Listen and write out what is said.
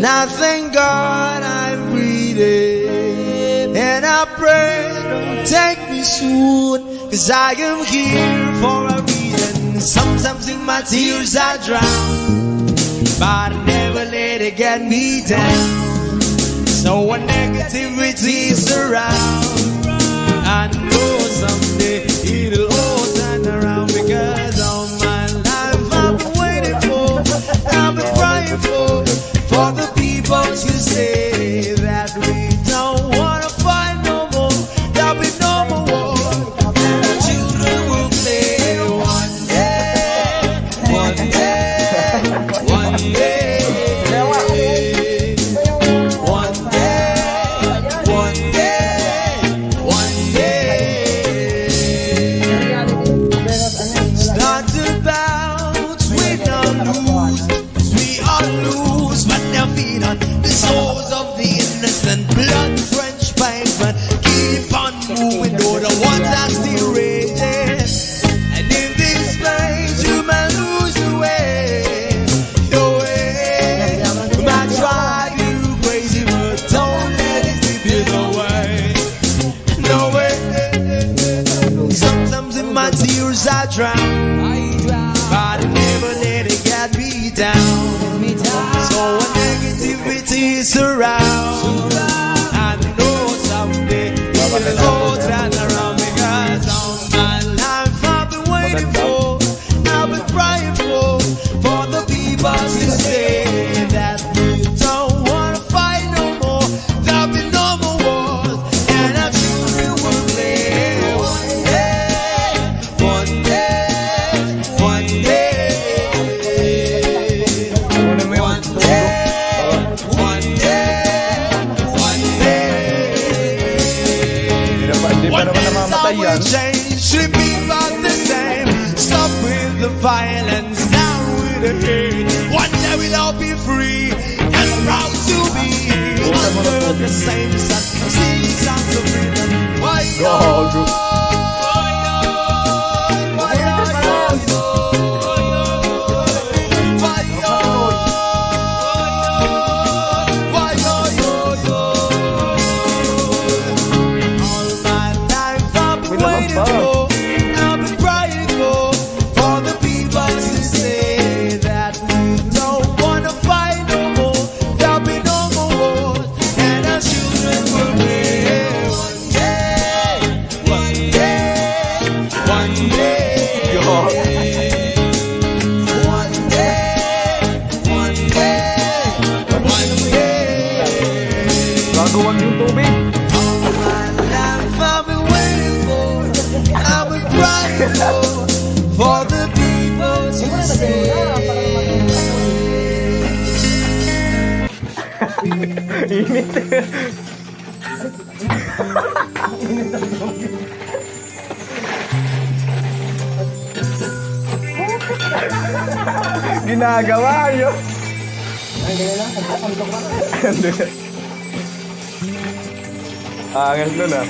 And I thank God I'm breathing, and I pray don't take me soon, 'cause I am here for a reason. Sometimes in my tears I drown, but I never let it get me down. So when negativity surrounds, I know someday it'll all turn around, because all my life I've been waiting for, I've been crying for the people to say that we don't wanna fight no more, there'll be no more war, and the children will play one day, one day, one day, one day, one day, one day. Start to bounce, we don't lose, 'cause we all lose, but they're feed on the souls of the innocent, blood-drenched pavement. Keep on moving, though the ones are still raging. And in this place, you may lose your way, your way. You might drive you crazy, but don't let it slip you away. No way. Sometimes in my tears I drown, but I never let it get me down. So when negativity surrounds, I know someday it'll all turn around, because all my life I've been waiting for, I've been crying for the people to say that we don't wanna fight no more, there'll be no more wars, and our children will play one day, one day, one day, one day, one day, one day. Di pa naman namamatay yan. Change, should be about the same. Stop with the violence, down with the hate. One day we'll all be free and proud to be under the same sun. Sing songs of freedom. Why Gago. Gagawag yung tubig. For the people to say. Init. Ginagawa nyo. Angel nun ah.